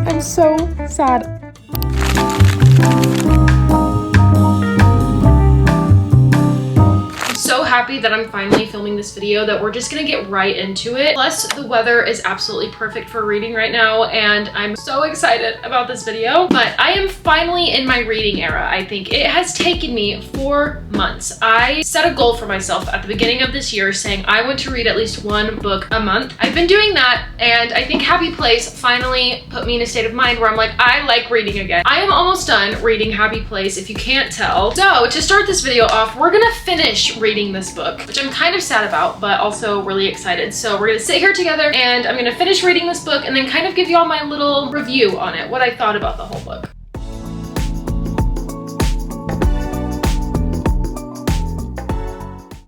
I'm so sad. So happy that I'm finally filming this video, that we're just gonna get right into it. Plus, the weather is absolutely perfect for reading right now, and I'm so excited about this video. But I am finally in my reading era, I think. It has taken me 4 months. I set a goal for myself at the beginning of this year saying I want to read at least 1 book a month. I've been doing that, and I think Happy Place finally put me in a state of mind where I'm like, I like reading again. I am almost done reading Happy Place, if you can't tell. So to start this video off, we're gonna finish reading this book, which I'm kind of sad about, but also really excited. So we're gonna sit here together and I'm gonna finish reading this book and then kind of give you all my little review on it, what I thought about the whole book.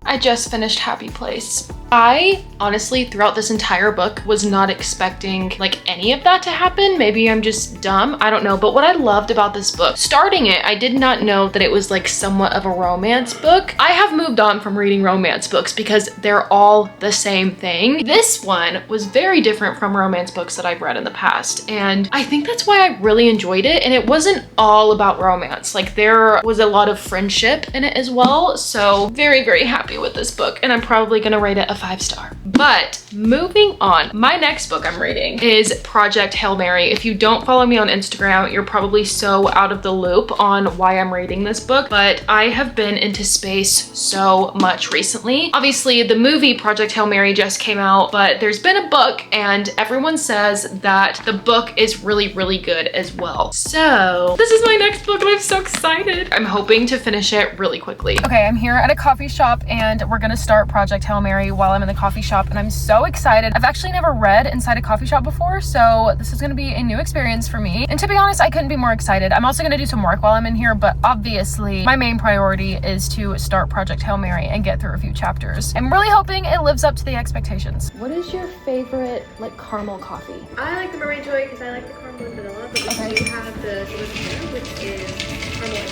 I just finished Happy Place. I honestly, throughout this entire book, was not expecting like any of that to happen. Maybe I'm just dumb, I don't know. But what I loved about this book, starting it, I did not know that it was like somewhat of a romance book. I have moved on from reading romance books because they're all the same thing. This one was very different from romance books that I've read in the past. And I think that's why I really enjoyed it. And it wasn't all about romance. Like there was a lot of friendship in it as well. So very, very happy with this book. And I'm probably gonna rate it a 5-star. But moving on, my next book I'm reading is Project Hail Mary. If you don't follow me on Instagram, you're probably so out of the loop on why I'm reading this book, but I have been into space so much recently. Obviously, the movie Project Hail Mary just came out, but there's been a book and everyone says that the book is really, really good as well. So this is my next book and I'm so excited. I'm hoping to finish it really quickly. Okay, I'm here at a coffee shop and we're gonna start Project Hail Mary while I'm in the coffee shop, and I'm so excited. I've actually never read inside a coffee shop before, so this is gonna be a new experience for me. And to be honest, I couldn't be more excited. I'm also gonna do some work while I'm in here, but obviously my main priority is to start Project Hail Mary and get through a few chapters. I'm really hoping it lives up to the expectations. What is your favorite like caramel coffee? I like the Mermaid Joy because I like the caramel and vanilla, but we do have the Delicious, which is caramel and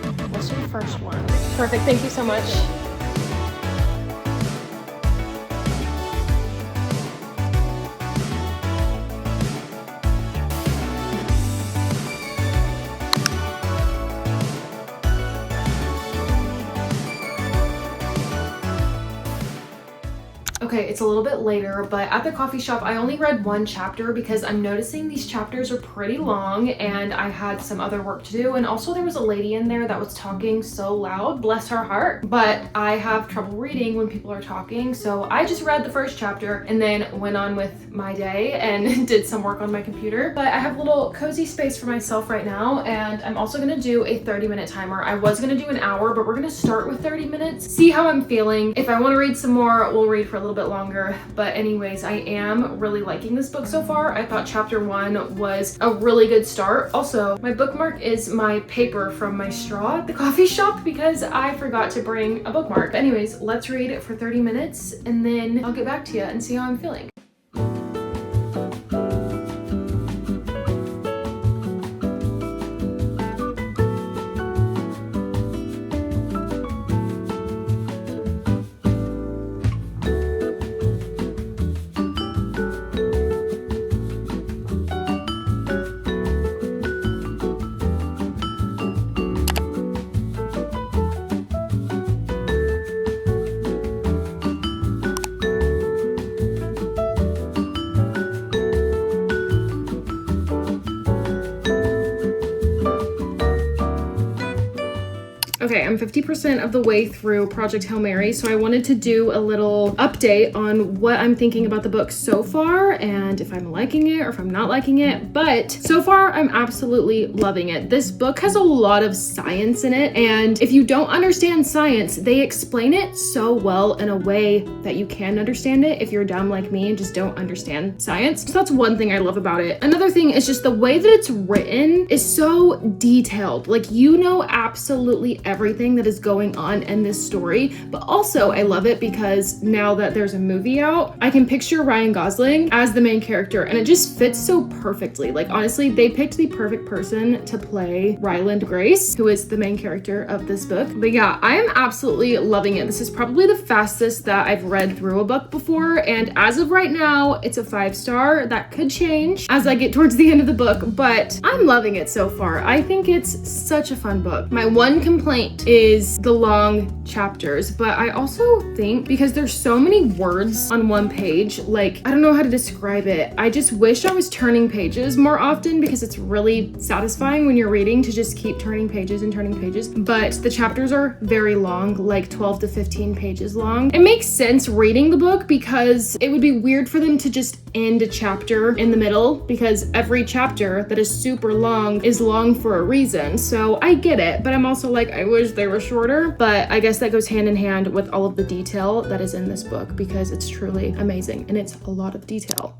vanilla. What's your first one? Perfect, thank you so much. Okay, it's a little bit later, but at the coffee shop, I only read 1 chapter because I'm noticing these chapters are pretty long and I had some other work to do. And also there was a lady in there that was talking so loud, bless her heart. But I have trouble reading when people are talking. So I just read the first chapter and then went on with my day and did some work on my computer. But I have a little cozy space for myself right now. And I'm also gonna do a 30-minute timer. I was gonna do an hour, but we're gonna start with 30 minutes, see how I'm feeling. If I wanna read some more, we'll read for a little bit longer. But anyways, I am really liking this book so far. I thought chapter 1 was a really good start. Also, my bookmark is my paper from my straw at the coffee shop because I forgot to bring a bookmark. But anyways, let's read for 30 minutes and then I'll get back to you and see how I'm feeling. Okay, I'm 50% of the way through Project Hail Mary, so I wanted to do a little update on what I'm thinking about the book so far and if I'm liking it or if I'm not liking it. But so far, I'm absolutely loving it. This book has a lot of science in it, and if you don't understand science, they explain it so well in a way that you can understand it if you're dumb like me and just don't understand science. So that's one thing I love about it. Another thing is just the way that it's written is so detailed. Like, you know absolutely everything everything that is going on in this story. But also I love it because now that there's a movie out, I can picture Ryan Gosling as the main character, and it just fits so perfectly. Like, honestly, they picked the perfect person to play Ryland Grace, who is the main character of this book. But yeah, I am absolutely loving it. This is probably the fastest that I've read through a book before, and as of right now, it's a 5-star. That could change as I get towards the end of the book, but I'm loving it so far. I think it's such a fun book. My one complaint is the long chapters, but I also think because there's so many words on one page, like, I don't know how to describe it. I just wish I was turning pages more often, because it's really satisfying when you're reading to just keep turning pages and turning pages. But the chapters are very long, like 12 to 15 pages long. It makes sense reading the book because it would be weird for them to just end a chapter in the middle, because every chapter that is super long is long for a reason. So I get it, but I'm also like, I wish they were shorter. But I guess that goes hand in hand with all of the detail that is in this book, because it's truly amazing and it's a lot of detail.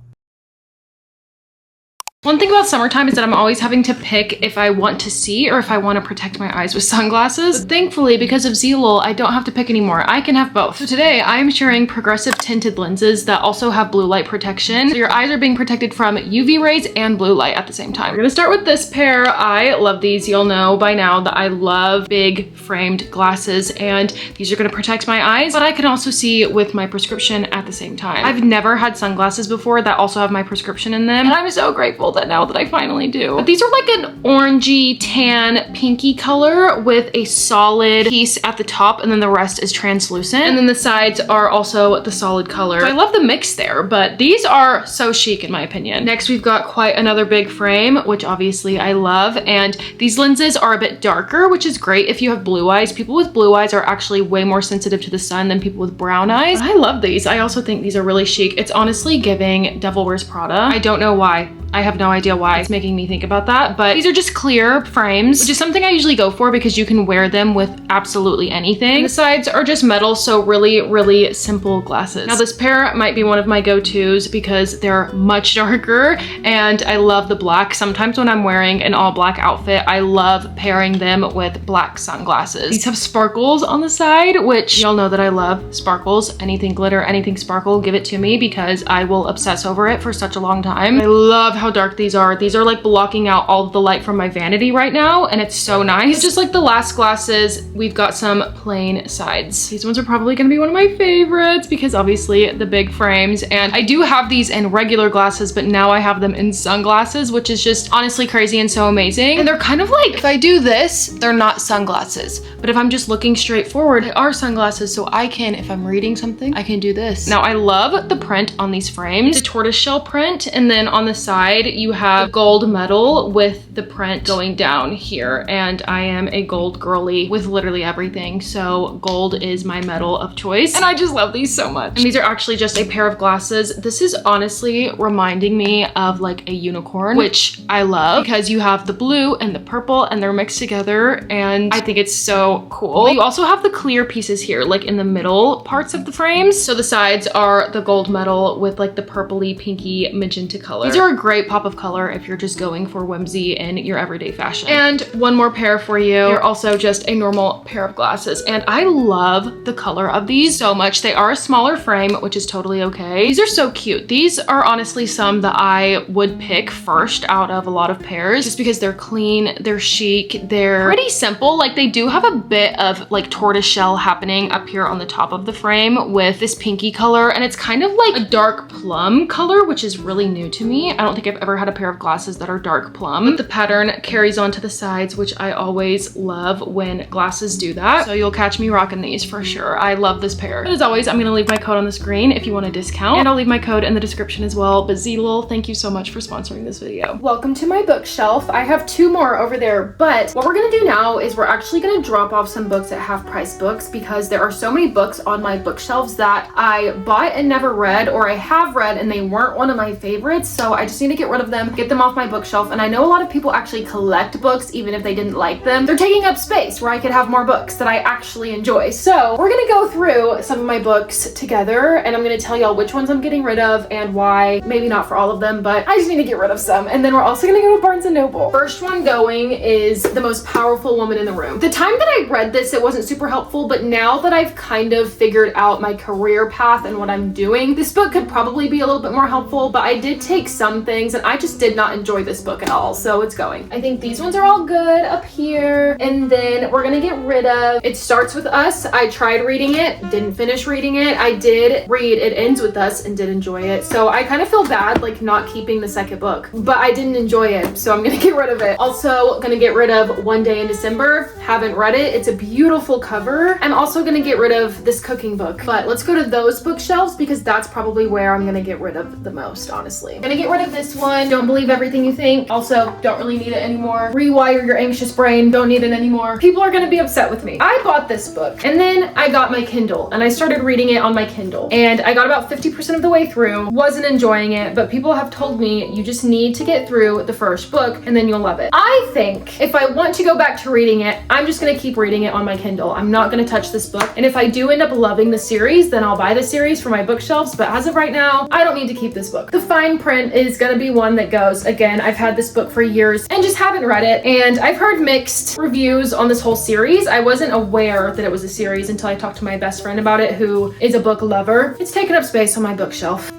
One thing about summertime is that I'm always having to pick if I want to see or if I want to protect my eyes with sunglasses. But thankfully, because of Zelul, I don't have to pick anymore. I can have both. So today I'm sharing progressive tinted lenses that also have blue light protection. So your eyes are being protected from UV rays and blue light at the same time. We're gonna start with this pair. I love these. You'll know by now that I love big framed glasses, and these are gonna protect my eyes, but I can also see with my prescription at the same time. I've never had sunglasses before that also have my prescription in them, and I'm so grateful that now that I finally do. But these are like an orangey, tan, pinky color with a solid piece at the top, and then the rest is translucent. And then the sides are also the solid color. So I love the mix there, but these are so chic in my opinion. Next, we've got quite another big frame, which obviously I love. And these lenses are a bit darker, which is great if you have blue eyes. People with blue eyes are actually way more sensitive to the sun than people with brown eyes. But I love these. I also think these are really chic. It's honestly giving Devil Wears Prada. I don't know why. I have no idea why it's making me think about that, but these are just clear frames, which is something I usually go for because you can wear them with absolutely anything. And the sides are just metal, so really, really simple glasses. Now this pair might be one of my go-tos because they're much darker and I love the black. Sometimes when I'm wearing an all black outfit, I love pairing them with black sunglasses. These have sparkles on the side, which y'all know that I love sparkles. Anything glitter, anything sparkle, give it to me because I will obsess over it for such a long time. I love how dark these are. These are like blocking out all of the light from my vanity right now, and it's so nice. Just like the last glasses, we've got some plain sides. These ones are probably gonna be one of my favorites because obviously the big frames, and I do have these in regular glasses, but now I have them in sunglasses, which is just honestly crazy and so amazing. And they're kind of like, if I do this, they're not sunglasses, but if I'm just looking straight forward, they are sunglasses. So I can, if I'm reading something, I can do this. Now I love the print on these frames, the tortoiseshell print, and then on the side, you have gold metal with the print going down here, and I am a gold girly with literally everything, so gold is my metal of choice, and I just love these so much. And these are actually just a pair of glasses. This is honestly reminding me of like a unicorn, which I love because you have the blue and the purple and they're mixed together, and I think it's so cool. But you also have the clear pieces here, like in the middle parts of the frames, so the sides are the gold metal with like the purpley, pinky, magenta color. These are a great pop of color if you're just going for whimsy in your everyday fashion. And one more pair for you. They're also just a normal pair of glasses, and I love the color of these so much. They are a smaller frame, which is totally okay. These are so cute. These are honestly some that I would pick first out of a lot of pairs just because they're clean, they're chic, they're pretty simple. Like they do have a bit of like tortoiseshell happening up here on the top of the frame with this pinky color, and it's kind of like a dark plum color, which is really new to me. I don't think I've ever had a pair of glasses that are dark plum. But the pattern carries on to the sides, which I always love when glasses do that. So you'll catch me rocking these for sure. I love this pair. But as always, I'm gonna leave my code on the screen if you want a discount, and I'll leave my code in the description as well. But Zelul, thank you so much for sponsoring this video. Welcome to my bookshelf. I have 2 more over there, but what we're gonna do now is we're actually gonna drop off some books at half price books because there are so many books on my bookshelves that I bought and never read, or I have read and they weren't one of my favorites. So I just need to get rid of them, get them off my bookshelf. And I know a lot of people actually collect books even if they didn't like them. They're taking up space where I could have more books that I actually enjoy. So we're gonna go through some of my books together, and I'm gonna tell y'all which ones I'm getting rid of and why. Maybe not for all of them, but I just need to get rid of some. And then we're also gonna go to Barnes & Noble. First one going is The Most Powerful Woman in the Room. The time that I read this, it wasn't super helpful, but now that I've kind of figured out my career path and what I'm doing, this book could probably be a little bit more helpful, but I did take some things and I just did not enjoy this book at all, so it's going. I think these ones are all good up here, and then we're gonna get rid of It Starts With Us. I tried reading it, didn't finish reading it. I did read It Ends With Us and did enjoy it, so I kind of feel bad like not keeping the second book, but I didn't enjoy it, so I'm gonna get rid of it. Also gonna get rid of One Day in December. Haven't read it. It's a beautiful cover. I'm also gonna get rid of this cooking book, but let's go to those bookshelves because that's probably where I'm gonna get rid of the most, honestly. I'm gonna get rid of this one, Don't Believe Everything You Think. Also, don't really need it anymore. Rewire Your Anxious Brain, don't need it anymore. People are gonna be upset with me. I bought this book and then I got my Kindle and I started reading it on my Kindle, and I got about 50% of the way through, wasn't enjoying it, but people have told me you just need to get through the first book and then you'll love it. I think if I want to go back to reading it, I'm just gonna keep reading it on my Kindle. I'm not gonna touch this book, and if I do end up loving the series, then I'll buy the series for my bookshelves, but as of right now, I don't need to keep this book. The fine print is gonna be one that goes. Again, I've had this book for years and just haven't read it, and I've heard mixed reviews on this whole series. I wasn't aware that it was a series until I talked to my best friend about it, who is a book lover. It's taken up space on my bookshelf.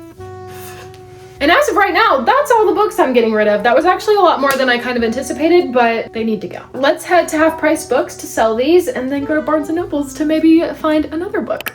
And as of right now, that's all the books I'm getting rid of. That was actually a lot more than I kind of anticipated, but they need to go. Let's head to Half Price Books to sell these and then go to Barnes & Noble's to maybe find another book.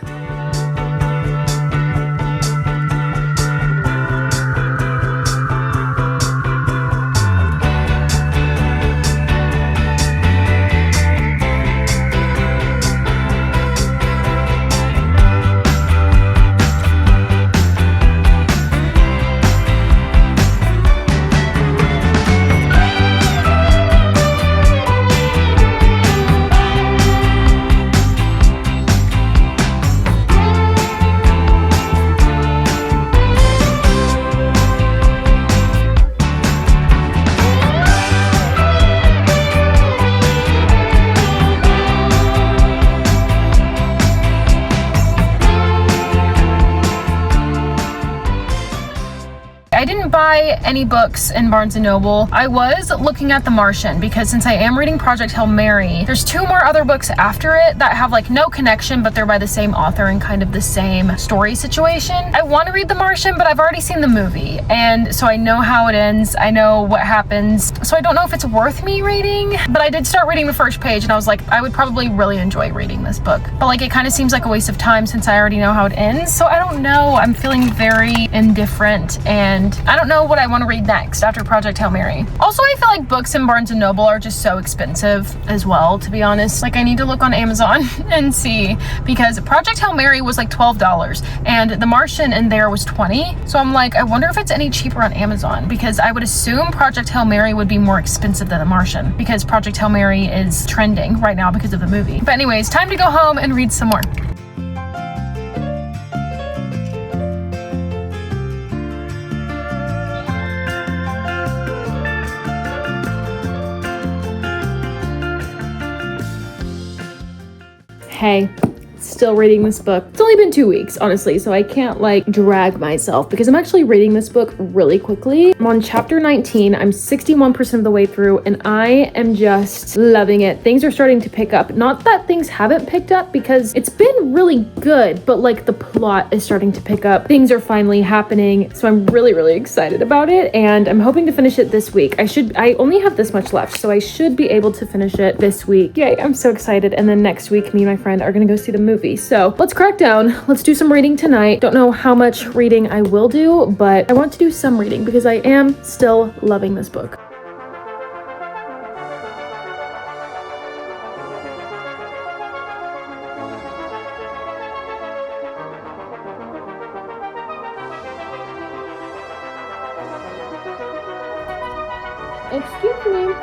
I didn't buy any books in Barnes & Noble. I was looking at The Martian because since I am reading Project Hail Mary, there's two more other books after it that have like no connection, but they're by the same author and kind of the same story situation. I want to read The Martian, but I've already seen the movie, and so I know how it ends. I know what happens, so I don't know if it's worth me reading, but I did start reading the first page and I was like, I would probably really enjoy reading this book, but like it kind of seems like a waste of time since I already know how it ends, so I don't know. I'm feeling very indifferent, and I don't know what I want to read next after Project Hail Mary. Also, I feel like books in Barnes & Noble are just so expensive as well, to be honest. Like I need to look on Amazon and see, because Project Hail Mary was like $12 and The Martian in there was $20. So I'm like, I wonder if it's any cheaper on Amazon, because I would assume Project Hail Mary would be more expensive than The Martian because Project Hail Mary is trending right now because of the movie. But anyways, time to go home and read some more. Hey, still reading this book. It's only been 2 weeks, honestly, so I can't like drag myself because I'm actually reading this book really quickly. I'm on chapter 19. I'm 61% of the way through and I am just loving it. Things are starting to pick up. Not that things haven't picked up because it's been really good, but like the plot is starting to pick up. Things are finally happening. So I'm really, really excited about it and I'm hoping to finish it this week. I only have this much left, so I should be able to finish it this week. Yay, I'm so excited. And then next week, me and my friend are gonna go see the movie. So let's crack down. Let's do some reading tonight. Don't know how much reading I will do, but I want to do some reading because I am still loving this book. Excuse me.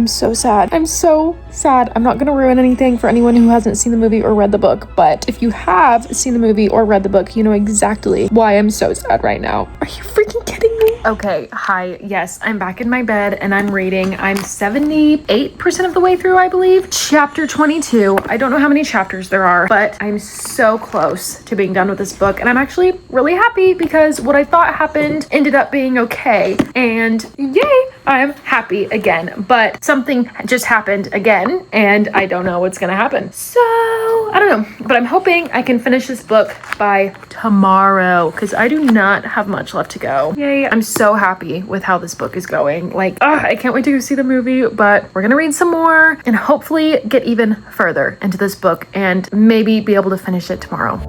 I'm so sad. I'm so sad. I'm not gonna ruin anything for anyone who hasn't seen the movie or read the book, but if you have seen the movie or read the book, you know exactly why I'm so sad right now. Are you freaking kidding me? Okay, hi. Yes, I'm back in my bed and I'm reading. I'm 78% of the way through, I believe. Chapter 22. I don't know how many chapters there are, but I'm so close to being done with this book, and I'm actually really happy because what I thought happened ended up being okay, and yay, I'm happy again. But something just happened again, and I don't know what's gonna happen. So, I don't know, but I'm hoping I can finish this book by tomorrow because I do not have much left to go. Yay, I'm so happy with how this book is going. Like, I can't wait to go see the movie, but we're gonna read some more and hopefully get even further into this book and maybe be able to finish it tomorrow.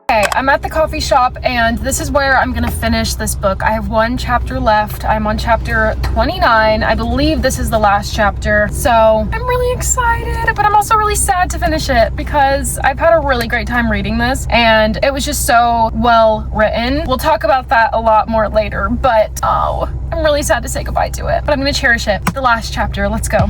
Okay, I'm at the coffee shop and this is where I'm gonna finish this book. I have one chapter left. I'm on chapter 29. I believe this is the last chapter. So I'm really excited, but I'm also really sad to finish it because I've had a really great time reading this and it was just so well written. We'll talk about that a lot more later, but I'm really sad to say goodbye to it, but I'm gonna cherish it. The last chapter, let's go.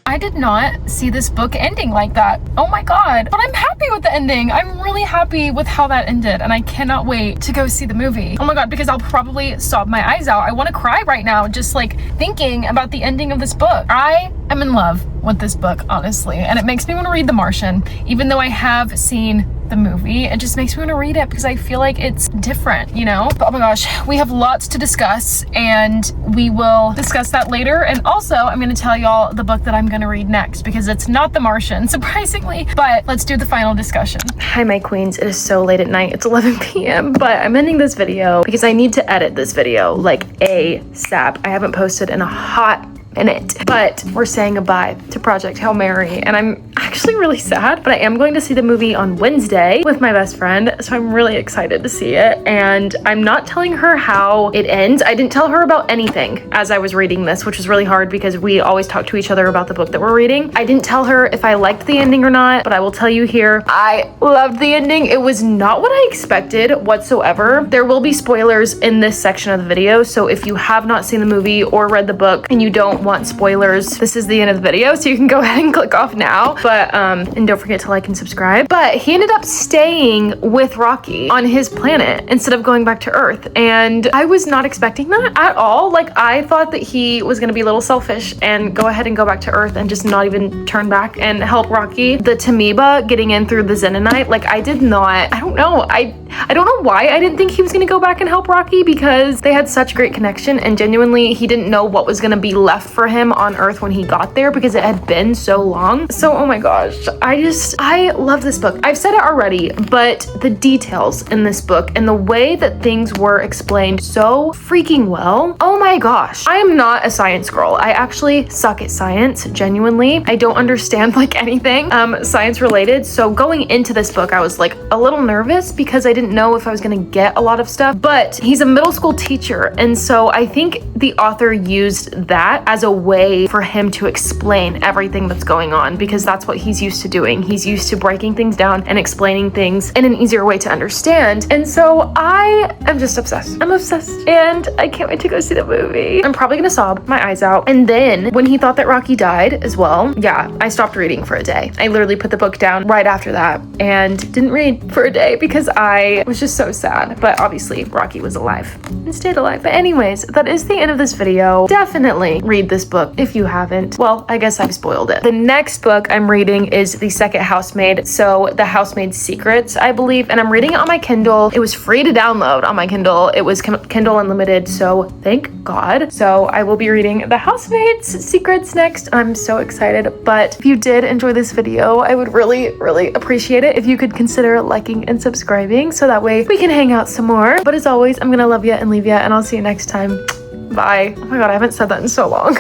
I did not see this book ending like that. Oh my god. But I'm happy with the ending. I'm really happy with how that ended and I cannot wait to go see the movie. Oh my god, because I'll probably sob my eyes out. I want to cry right now just like thinking about the ending of this book. I am in love with this book, honestly, and it makes me want to read The Martian. Even though I have seen the movie, it just makes me want to read it because I feel like it's different, you know? But oh my gosh, we have lots to discuss and we will discuss that later. And also, I'm going to tell y'all the book that I'm going to read next because it's not The Martian, surprisingly, but let's do the final discussion. Hi, my queens. It is so late at night. It's 11 p.m., but I'm ending this video because I need to edit this video like ASAP. I haven't posted in a hot minute, but we're saying goodbye to Project Hail Mary and I'm actually really sad, but I am going to see the movie on Wednesday with my best friend, so I'm really excited to see it. And I'm not telling her how it ends. I didn't tell her about anything as I was reading this, which was really hard because we always talk to each other about the book that we're reading. I didn't tell her if I liked the ending or not, but I will tell you here, I loved the ending. It was not what I expected whatsoever. There will be spoilers in this section of the video, so if you have not seen the movie or read the book and you don't want spoilers, this is the end of the video, so you can go ahead and click off now. But and don't forget to like and subscribe. But he ended up staying with Rocky on his planet instead of going back to Earth, and I was not expecting that at all. Like, I thought that he was gonna be a little selfish and go ahead and go back to Earth and just not even turn back and help Rocky. The Tamiba getting in through the Zenonite, like, I did not, I don't know, I don't know why I didn't think he was gonna go back and help Rocky because they had such great connection, and genuinely he didn't know what was gonna be left for him on Earth when he got there because it had been so long. So oh my gosh, I love this book. I've said it already, but the details in this book and the way that things were explained so freaking well, oh my gosh. I am not a science girl. I actually suck at science, genuinely. I don't understand like anything science related. So going into this book, I was like a little nervous because I didn't know if I was gonna get a lot of stuff, but he's a middle school teacher, and so I think the author used that as a way for him to explain everything that's going on because that's what he he's used to doing. He's used to breaking things down and explaining things in an easier way to understand. And so I am just obsessed. I'm obsessed. And I can't wait to go see the movie. I'm probably gonna sob my eyes out. And then when he thought that Rocky died as well, yeah, I stopped reading for a day. I literally put the book down right after that and didn't read for a day because I was just so sad. But obviously Rocky was alive and stayed alive. But anyways, that is the end of this video. Definitely read this book if you haven't. Well, I guess I've spoiled it. The next book I'm reading is The Second Housemaid. So The Housemaid's Secrets, I believe. And I'm reading it on my Kindle. It was free to download on my Kindle. It was Kindle Unlimited, so thank God. So I will be reading The Housemaid's Secrets next. I'm so excited. But if you did enjoy this video, I would really, really appreciate it if you could consider liking and subscribing so that way we can hang out some more. But as always, I'm gonna love you and leave you, and I'll see you next time. Bye. Oh my God, I haven't said that in so long.